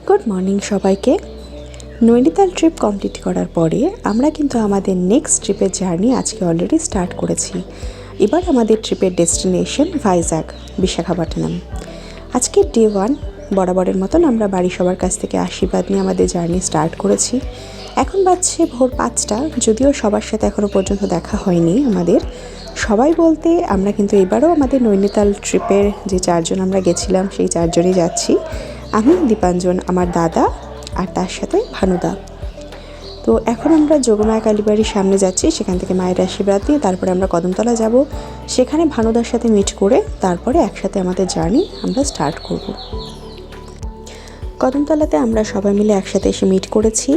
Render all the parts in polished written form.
Good morning সবাইকে। Nainital trip complete করার পরে আমরা কিন্তু আমাদের নেক্সট ট্রিপের জার্নি আজকে অলরেডি স্টার্ট করেছি। এবার আমাদের ট্রিপের ডেস্টিনেশন ভাইজাগ, বিশাখাপত্তনম। আজকে ডে 1 বরাবরের মতন আমরা বাড়ি সবার কাছ থেকে আশীর্বাদ নিয়ে আমাদের জার্নি স্টার্ট করেছি। এখন বাজছে ভোর 5টা, যদিও সবার সাথে এখনও পর্যন্ত দেখা হয়নি আমাদের। সবাই বলতে আমরা কিন্তু এবারও আমাদের নৈনিতাল ট্রিপের যে 4 জন আমরা গেছিলাম সেই 4 জনই যাচ্ছি। আমি, দীপাঞ্জন, আমার দাদা আর তার সাথে ভানুদা। তো এখন আমরা যোগমায়া কালীবাড়ির সামনে যাচ্ছি, সেখান থেকে মায়ের আশীর্বাদ নিয়ে তারপরে আমরা কদমতলা যাব। সেখানে ভানুদার সাথে মিট করে তারপরে একসাথে আমাদের জার্নি আমরা স্টার্ট করব। কদমতলাতে আমরা সবাই মিলে একসাথে এসে মিট করেছি।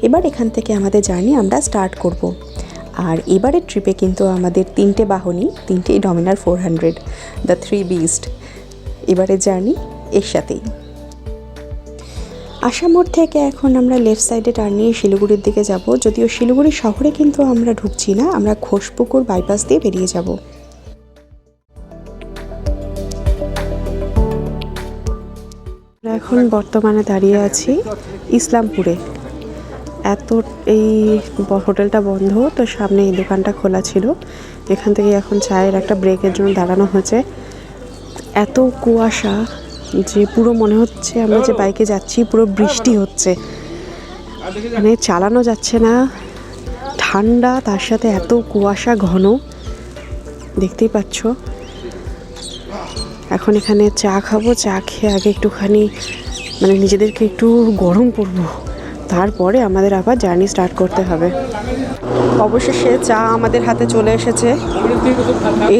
এবার এখান থেকে আমাদের জার্নি আমরা স্টার্ট করব। আর এবারের ট্রিপে কিন্তু আমাদের 3টে বাহনই, 3টেই ডমিনার 400, দ্য 3 বিস্ট। এবারের জার্নি এর সাথেই। আসামোড় থেকে এখন আমরা লেফট সাইডে টার্ন নিয়ে শিলিগুড়ির দিকে যাব। যদিও শিলিগুড়ি শহরে কিন্তু আমরা ঢুকছি না, আমরা ঘোষপুকুর বাইপাস দিয়ে বেরিয়ে যাব। এখন বর্তমানে দাঁড়িয়ে আছি ইসলামপুরে। এই হোটেলটা বন্ধ, তো সামনে এই দোকানটা খোলা ছিল। এখান থেকে এখন চায়ের একটা ব্রেকের জন্য দাঁড়ানো হয়েছে। এত কুয়াশা যে পুরো মনে হচ্ছে আমরা যে বাইকে যাচ্ছি পুরো বৃষ্টি হচ্ছে, মানে চালানো যাচ্ছে না। ঠান্ডা, তার সাথে এত কুয়াশা ঘন, দেখতেই পাচ্ছ। এখন এখানে চা খাবো, চা খেয়ে আগে একটুখানি মানে নিজেদেরকে একটু গরম করবো, তারপরে আমাদের আবার জার্নি স্টার্ট করতে হবে। অবশেষে চা আমাদের হাতে চলে এসেছে।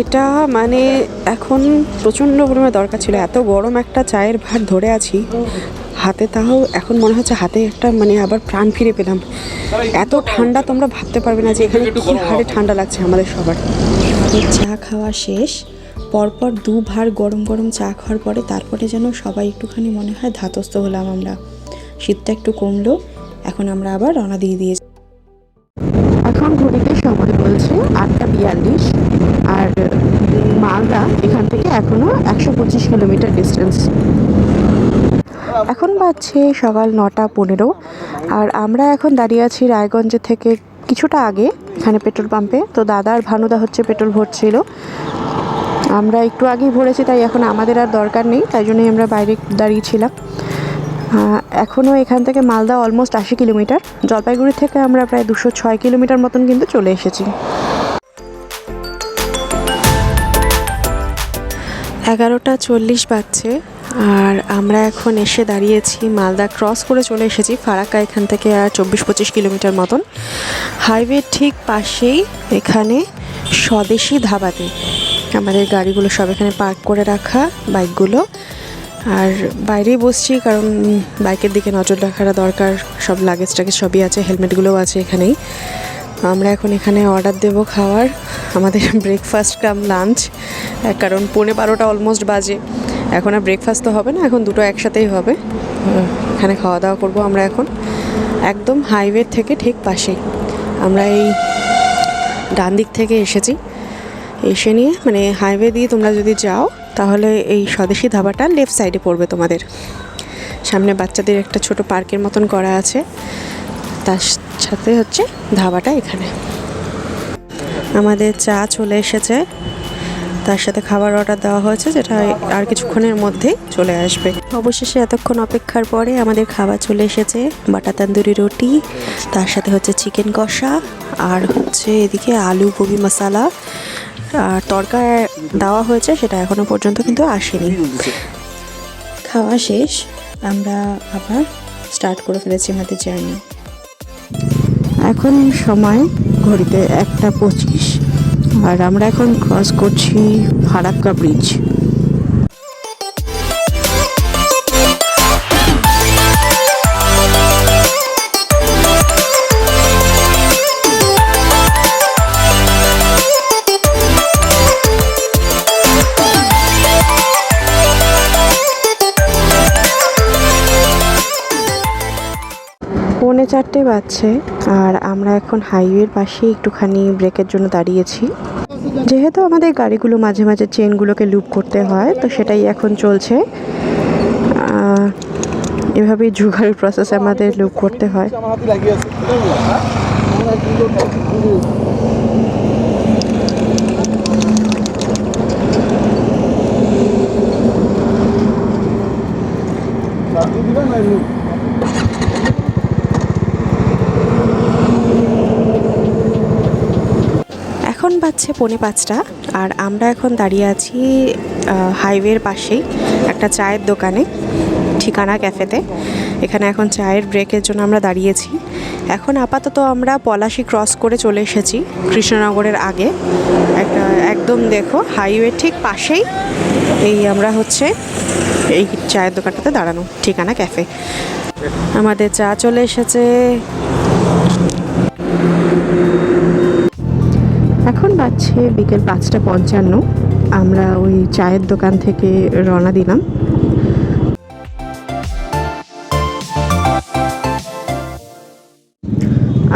এটা মানে এখন প্রচণ্ড পরিমাণে দরকার ছিল, এত গরম একটা চায়ের ভার ধরে আছি হাতে, তাও এখন মনে হচ্ছে হাতে একটা মানে আবার প্রাণ ফিরে পেলাম। এত ঠান্ডা তোমরা ভাবতে পারবে না যে এখানে কী হারে ঠান্ডা লাগছে আমাদের সবার। চা খাওয়া শেষ, পরপর 2 ভার গরম গরম চা খাওয়ার পরে তারপরে যেন সবাই একটুখানি মনে হয় ধাতস্থ হলাম আমরা। শীতটা একটু কমলো, এখন আমরা আবার রওনা দিয়ে দিয়েছি। এখন ঘড়িতে সময় বলছে 8টা 42, আর মালদা এখান থেকে এখনও 125 কিলোমিটার ডিস্টেন্স। এখন বাজছে সকাল 9টা 15, আর আমরা এখন দাঁড়িয়ে আছি রায়গঞ্জ থেকে কিছুটা আগে, এখানে পেট্রোল পাম্পে। তো দাদা আর ভানুদা হচ্ছে পেট্রোল ভরছিল, আমরা একটু আগেই ভরেছি, তাই এখন আমাদের আর দরকার নেই, তাই জন্যই আমরা বাইরে দাঁড়িয়েছিলাম। এখনও এখান থেকে মালদা অলমোস্ট 80 কিলোমিটার। জলপাইগুড়ি থেকে আমরা প্রায় 206 কিলোমিটার মতন কিন্তু চলে এসেছি। 11টা 40 বাজছে, আর আমরা এখন এসে দাঁড়িয়েছি মালদা ক্রস করে চলে এসেছি ফারাক্কা, এখান থেকে আর 24-25 কিলোমিটার মতন। হাইওয়ে ঠিক পাশেই এখানে স্বদেশি ধাবাতে আমাদের গাড়িগুলো সব এখানে পার্ক করে রাখা, বাইকগুলো। আর বাইরেই বসছি কারণ বাইকের দিকে নজর রাখাটা দরকার। সব লাগেজ টাগেজ সবই আছে, হেলমেটগুলোও আছে এখানেই। আমরা এখন এখানে অর্ডার দেব খাওয়ার, আমাদের ব্রেকফাস্ট কাম লাঞ্চ, কারণ 11:15 অলমোস্ট বাজে। এখন আর ব্রেকফাস্ট তো হবে না, এখন দুটো একসাথেই হবে। এখানে খাওয়া দাওয়া করবো আমরা এখন একদম হাইওয়ে থেকে ঠিক পাশেই। আমরা এই ডান দিক থেকে এসেছি, এসে নিয়ে মানে হাইওয়ে দিয়ে তোমরা যদি যাও তাহলে এই স্বদেশি ধাবাটা লেফট সাইডে পড়বে তোমাদের। সামনে বাচ্চাদের একটা ছোট পার্কের মতন করা আছে, তার সাথে হচ্ছে ধাবাটা এখানে। আমাদের চা চলে এসেছে, তার সাথে খাবার অর্ডার দেওয়া হয়েছে, যেটা আর কিছুক্ষণের মধ্যেই চলে আসবে। অবশেষে এতক্ষণ অপেক্ষার পরে আমাদের খাবার চলে এসেছে। বাটা তন্দুরি রুটি, তার সাথে হচ্ছে চিকেন কষা, আর হচ্ছে এদিকে আলু গোবি মশালা আর তরকা দেওয়া হয়েছে, সেটা এখনও পর্যন্ত কিন্তু আসেনি। খাওয়া শেষ, আমরা আবার স্টার্ট করে ফেলেছি আমাদের জার্নি। এখন সময় ঘড়িতে 1টা 25, আর আমরা এখন ক্রস করছি ফারাক্কা ব্রিজ। পৌনে 4টে বাজছে, আর আমরা এখন হাইওয়ের পাশে একটুখানি ব্রেকের জন্য দাঁড়িয়েছি। যেহেতু আমাদের গাড়িগুলো মাঝে মাঝে চেনগুলোকে লুপ করতে হয়, তো সেটাই এখন চলছে। এভাবেই জোগাড়ের প্রসেস আমাদের লুপ করতে হয়। এখন বাজছে 4:45 আর আমরা এখন দাঁড়িয়ে আছি হাইওয়ের পাশেই একটা চায়ের দোকানে, ঠিকানা ক্যাফেতে। এখানে এখন চায়ের ব্রেকের জন্য আমরা দাঁড়িয়েছি। এখন আপাতত আমরা পলাশী ক্রস করে চলে এসেছি কৃষ্ণনগরের আগে। একদম দেখো হাইওয়ে ঠিক পাশেই এই আমরা হচ্ছে এই চায়ের দোকানটাতে দাঁড়ানো, ঠিকানা ক্যাফে। আমাদের চা চলে এসেছে। এখন বাজছে বিকেল 5:55। আমরা ওই চায়ের দোকান থেকে রওনা দিলাম।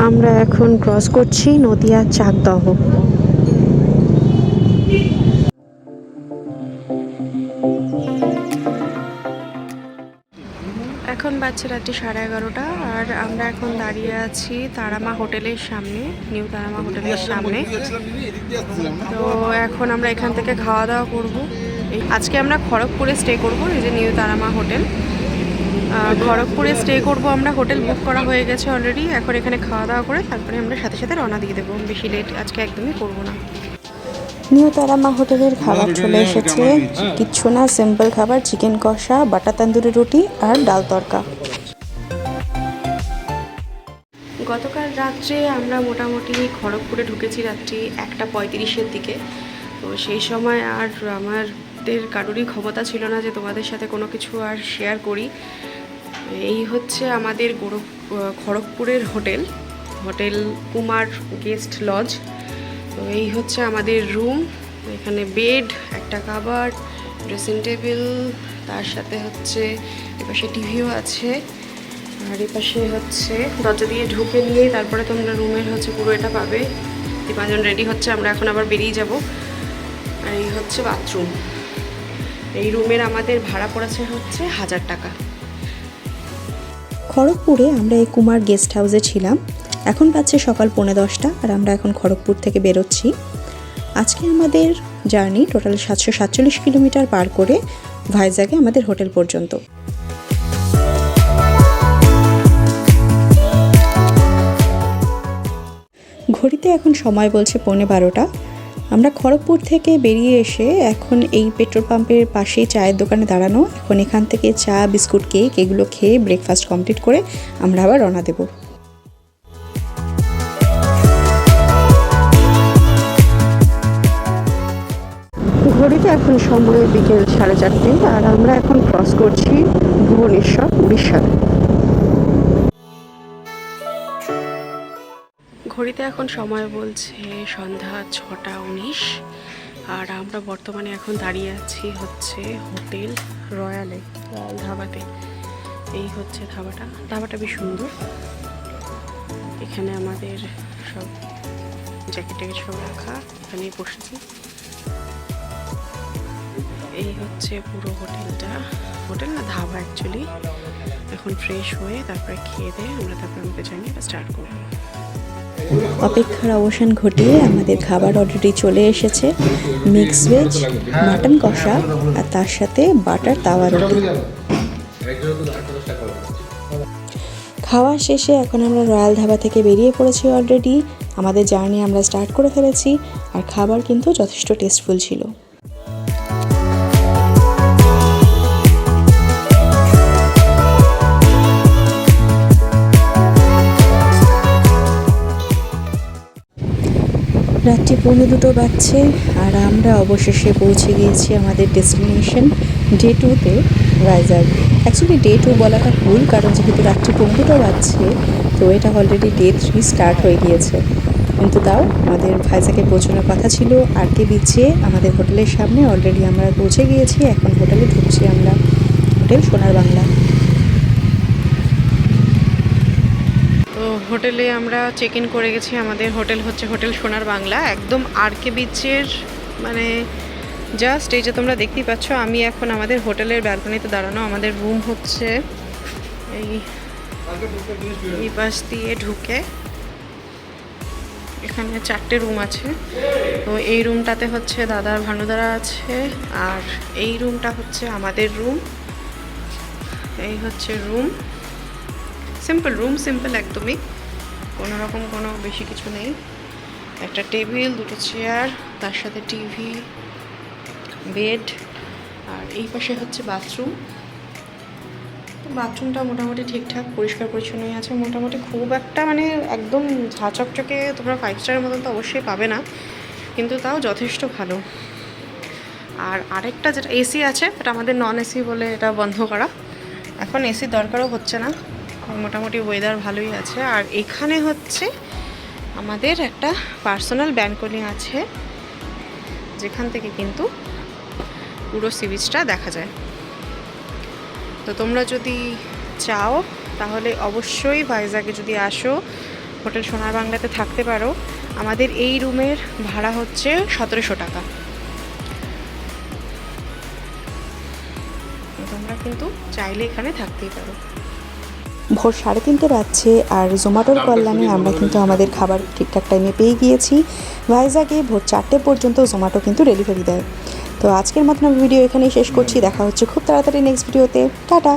আমরা এখন ক্রস করছি নদিয়া চাকদহ। এখন বাজছে রাত্রি 11:30 আর আমরা এখন দাঁড়িয়ে আছি তারামা হোটেলের সামনে, নিউ তারামা হোটেলের সামনে। তো এখন আমরা এখান থেকে খাওয়া দাওয়া করবো। আজকে আমরা খড়গপুরে স্টে করব। এই যে নিউ তারামা হোটেল, খড়গপুরে স্টে করব আমরা। হোটেল বুক করা হয়ে গেছে অলরেডি। এখন এখানে খাওয়া দাওয়া করে তারপরে আমরা সাথে সাথে রওনা দিয়ে দেবো। বেশি লেট আজকে একদমই করবো না। নিউ তারামা হোটেলের খাবার চলে এসেছে। কিচ্ছু না, সিম্পল খাবার, চিকেন কষা, বাটার তন্দুরি রুটি আর ডাল তড়কা। গতকাল রাত্রে আমরা মোটামুটি খড়গপুরে ঢুকেছি রাত্রি 1:35-এর দিকে। তো সেই সময় আর আমাদের কারোরই ক্ষমতা ছিল না যে তোমাদের সাথে কোনো কিছু আর শেয়ার করি। এই হচ্ছে আমাদের খড়গপুরের হোটেল কুমার গেস্ট লজ। তো এই হচ্ছে আমাদের রুম। এখানে বেড, একটা কাবার্ড, ড্রেসিং টেবিল, তার সাথে হচ্ছে এপাশে টিভিও আছে। আর এপাশে হচ্ছে দরজা দিয়ে ঢুকে নিয়ে তারপরে তোমরা রুমের হচ্ছে পুরো এটা পাবে। 5জন রেডি হচ্ছে, আমরা এখন আবার বেরিয়ে যাব। আর এই হচ্ছে বাথরুম। এই রুমের আমাদের ভাড়া পড়েছে হচ্ছে 1000 টাকা। খড়গপুরে আমরা এই কুমার গেস্ট হাউসে ছিলাম। এখন বাজছে সকাল 10:45 আর আমরা এখন খড়গপুর থেকে বেরোচ্ছি। আজকে আমাদের জার্নি টোটাল 747 কিলোমিটার পার করে ভাইজাগে আমাদের হোটেল পর্যন্ত। ঘড়িতে এখন সময় বলছে 12:15। আমরা খড়গপুর থেকে বেরিয়ে এসে এখন এই পেট্রোল পাম্পের পাশেই চায়ের দোকানে দাঁড়ানো। এখন এখান থেকে চা, বিস্কুট, কেক এগুলো খেয়ে ব্রেকফাস্ট কমপ্লিট করে আমরা আবার রওনা দেব। ঘড়িতে এখন সময় বিকেল 4:30 আর আমরা এখন ক্রস করছি ভুবনেশ্বর বিশাল। ঘড়িতে এখন সময় বলছে সন্ধ্যা 6:19 আর আমরা বর্তমানে এখন দাঁড়িয়ে আছি হচ্ছে হোটেল রয়্যাল ধাবাতে। এই হচ্ছে ধাবাটা বেশ সুন্দর। এখানে আমাদের সব জ্যাকেট সব রাখা, এখানেই বসেছি। এই হচ্ছে পুরো হোটেলটা, হোটেল না ধাবা অ্যাকচুয়ালি। এখন ফ্রেশ হয়ে তারপরে খেয়ে দিয়ে আমরা তারপরে আমাদের জার্নিটা স্টার্ট করবো। অপেক্ষার অবসান ঘটিয়ে আমাদের খাবার অলরেডি চলে এসেছে। মিক্স ভেজ, মাটন কষা আর তার সাথে বাটার তাওয়া রুটি। খাওয়া শেষে এখন আমরা রয়্যাল ধাবা থেকে বেরিয়ে পড়েছি অলরেডি। আমাদের জার্নি আমরা স্টার্ট করে ফেলেছি আর খাবার কিন্তু যথেষ্ট টেস্টফুল ছিল। রাত্রি 2:45 বাজছে আর আমরা অবশেষে পৌঁছে গিয়েছি আমাদের ডেস্টিনেশন ডে 2তে, ভাইজাগ। অ্যাকচুয়ালি ডে 2 বলাটা ভুল, কারণ যেহেতু রাত্রি 2:15 বাজছে তো এটা অলরেডি ডে 3 স্টার্ট হয়ে গিয়েছে। কিন্তু তাও আমাদের ভাইজাগে পৌঁছানোর কথা ছিল। আরকে বিচে আমাদের হোটেলের সামনে অলরেডি আমরা পৌঁছে গিয়েছি। এখন হোটেলে ঢুকছি আমরা, হোটেল সোনার বাংলা। তো হোটেলে আমরা চেক ইন করে গেছি। আমাদের হোটেল হচ্ছে হোটেল সোনার বাংলা, একদম আরকে বিচের মানে জাস্ট এই যে তোমরা দেখতেই পাচ্ছ। আমি এখন আমাদের হোটেলের ব্যালকনিতে দাঁড়ানো। আমাদের রুম হচ্ছে এই পাশ দিয়ে ঢুকে এখানে 4টে রুম আছে। তো এই রুমটাতে হচ্ছে দাদার ভানুদারা আছে, আর এই রুমটা হচ্ছে আমাদের রুম। এই হচ্ছে রুম, সিম্পল একদমই, কোনো রকম কোনো বেশি কিছু নেই। একটা টেবিল, 2টো চেয়ার, তার সাথে টিভি, বেড, আর এই পাশে হচ্ছে বাথরুম। বাথরুমটা মোটামুটি ঠিকঠাক পরিষ্কার পরিচ্ছন্নই আছে মোটামুটি, খুব একটা মানে একদম ঝাঁচকচকে তোমরা 5 স্টারের মতন তো অবশ্যই পাবে না, কিন্তু তাও যথেষ্ট ভালো। আর আরেকটা যেটা এসি আছে, এটা আমাদের নন এসি বলে এটা বন্ধ করা, এখন এসি দরকারও হচ্ছে না, মোটামুটি ওয়েদার ভালোই আছে। আর এখানে হচ্ছে আমাদের একটা পার্সোনাল ব্যালকনি আছে, যেখান থেকে কিন্তু পুরো সি বিচটা দেখা যায়। তো তোমরা যদি চাও তাহলে অবশ্যই ভাইজাগে যদি আসো, হোটেল সোনার বাংলাতে থাকতে পারো। আমাদের এই রুমের ভাড়া হচ্ছে 1700 টাকা। তোমরা কিন্তু চাইলে এখানে থাকতেই পারো। ভোর 3:30 বাজছে, আর জোম্যাটোর কল্যাণে আমরা কিন্তু আমাদের খাবার ঠিকঠাক টাইমে পেয়ে গিয়েছি। ভাইজাগে ভোর 4টে পর্যন্ত জোম্যাটো কিন্তু ডেলিভারি দেয়। তো আজকের মতন ভিডিও এখানেই শেষ করছি, দেখা হচ্ছে খুব তাড়াতাড়ি নেক্সট ভিডিওতে। টাটা।